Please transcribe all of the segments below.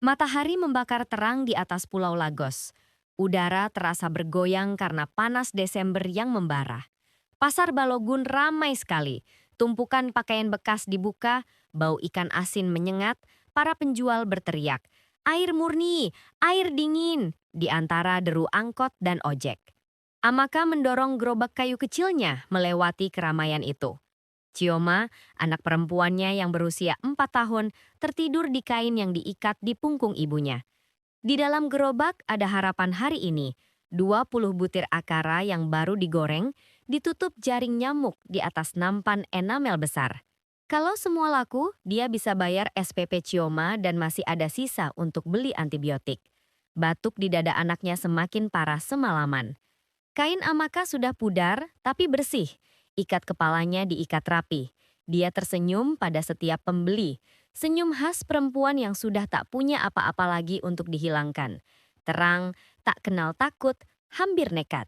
Matahari membakar terang di atas Pulau Lagos. Udara terasa bergoyang karena panas Desember yang membara. Pasar Balogun ramai sekali. Tumpukan pakaian bekas dibuka, bau ikan asin menyengat, para penjual berteriak, "Air murni, air dingin!" di antara deru angkot dan ojek. Amaka mendorong gerobak kayu kecilnya melewati keramaian itu. Chioma, anak perempuannya yang berusia 4 tahun, tertidur di kain yang diikat di punggung ibunya. Di dalam gerobak ada harapan hari ini, 20 butir akara yang baru digoreng, ditutup jaring nyamuk di atas nampan enamel besar. Kalau semua laku, dia bisa bayar SPP Chioma dan masih ada sisa untuk beli antibiotik. Batuk di dada anaknya semakin parah semalaman. Kain Amaka sudah pudar tapi bersih. Ikat kepalanya diikat rapi. Dia tersenyum pada setiap pembeli. Senyum khas perempuan yang sudah tak punya apa-apa lagi untuk dihilangkan. Terang, tak kenal takut, hampir nekat.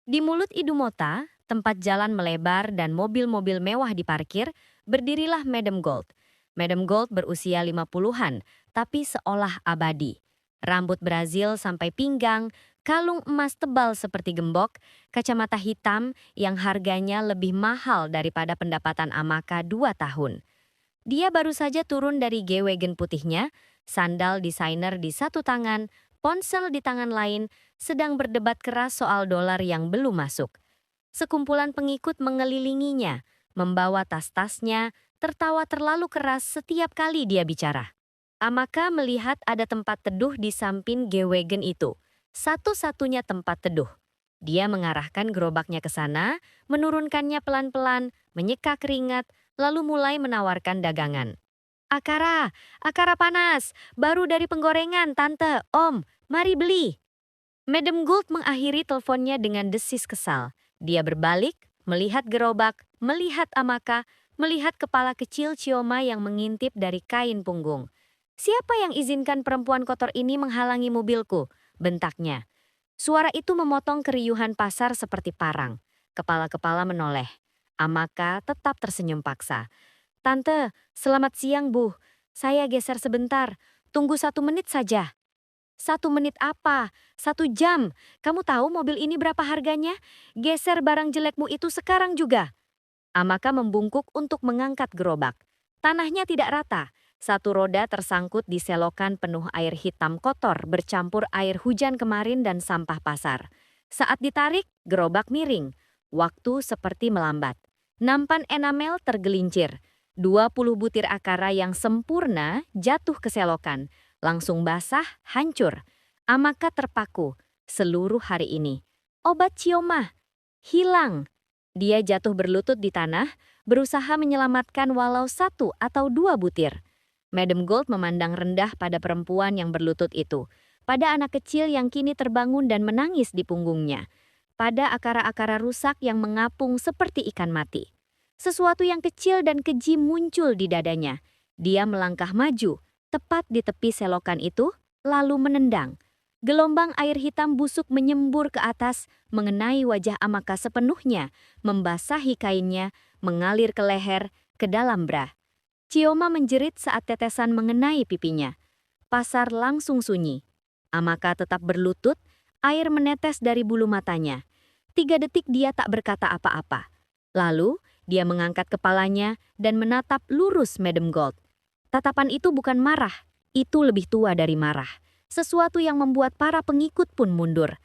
Di mulut Idumota, tempat jalan melebar dan mobil-mobil mewah diparkir, berdirilah Madam Gold. Madam Gold berusia 50-an, tapi seolah abadi. Rambut Brazil sampai pinggang, kalung emas tebal seperti gembok, kacamata hitam yang harganya lebih mahal daripada pendapatan Amaka 2 tahun. Dia baru saja turun dari G-Wagon putihnya, sandal desainer di satu tangan, ponsel di tangan lain, sedang berdebat keras soal dolar yang belum masuk. Sekumpulan pengikut mengelilinginya, membawa tas-tasnya, tertawa terlalu keras setiap kali dia bicara. Amaka melihat ada tempat teduh di samping G-Wagon itu, satu-satunya tempat teduh. Dia mengarahkan gerobaknya ke sana, menurunkannya pelan-pelan, menyeka keringat, lalu mulai menawarkan dagangan. "Akara, akara panas, baru dari penggorengan, Tante, Om, mari beli." Madam Gould mengakhiri teleponnya dengan desis kesal. Dia berbalik, melihat gerobak, melihat Amaka, melihat kepala kecil Chioma yang mengintip dari kain punggung. "Siapa yang izinkan perempuan kotor ini menghalangi mobilku?" bentaknya. Suara itu memotong keriuhan pasar seperti parang. Kepala-kepala menoleh. Amaka tetap tersenyum paksa. "Tante, selamat siang, Bu. Saya geser sebentar. Tunggu 1 menit saja." "1 menit apa? 1 jam. Kamu tahu mobil ini berapa harganya? Geser barang jelekmu itu sekarang juga." Amaka membungkuk untuk mengangkat gerobak. Tanahnya tidak rata. Satu roda tersangkut di selokan penuh air hitam kotor bercampur air hujan kemarin dan sampah pasar. Saat ditarik, gerobak miring. Waktu seperti melambat. Nampan enamel tergelincir. 20 butir akara yang sempurna jatuh ke selokan. Langsung basah, hancur. Amaka terpaku. Seluruh hari ini. Obat Chioma hilang. Dia jatuh berlutut di tanah, berusaha menyelamatkan walau 1 atau 2 butir. Madam Gold memandang rendah pada perempuan yang berlutut itu, pada anak kecil yang kini terbangun dan menangis di punggungnya, pada akara-akara rusak yang mengapung seperti ikan mati. Sesuatu yang kecil dan keji muncul di dadanya. Dia melangkah maju, tepat di tepi selokan itu, lalu menendang. Gelombang air hitam busuk menyembur ke atas, mengenai wajah Amaka sepenuhnya, membasahi kainnya, mengalir ke leher, ke dalam bra. Chioma menjerit saat tetesan mengenai pipinya. Pasar langsung sunyi. Amaka tetap berlutut, air menetes dari bulu matanya. 3 detik dia tak berkata apa-apa. Lalu, dia mengangkat kepalanya dan menatap lurus Madam Gold. Tatapan itu bukan marah, itu lebih tua dari marah. Sesuatu yang membuat para pengikut pun mundur.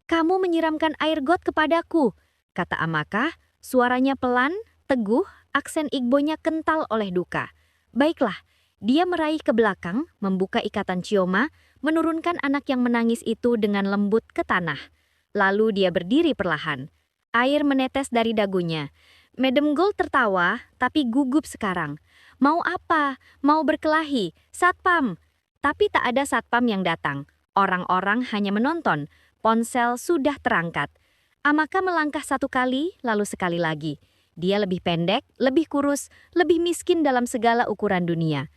"Kamu menyiramkan air got kepadaku," kata Amaka, suaranya pelan, teguh, aksen Igbonya kental oleh duka. "Baiklah." Dia meraih ke belakang, membuka ikatan Chioma, menurunkan anak yang menangis itu dengan lembut ke tanah. Lalu dia berdiri perlahan. Air menetes dari dagunya. Madam Gold tertawa, tapi gugup sekarang. Mau apa? Mau berkelahi? Satpam! Tapi tak ada satpam yang datang. Orang-orang hanya menonton. Ponsel sudah terangkat. Amaka melangkah 1 kali, lalu sekali lagi. Dia lebih pendek, lebih kurus, lebih miskin dalam segala ukuran dunia.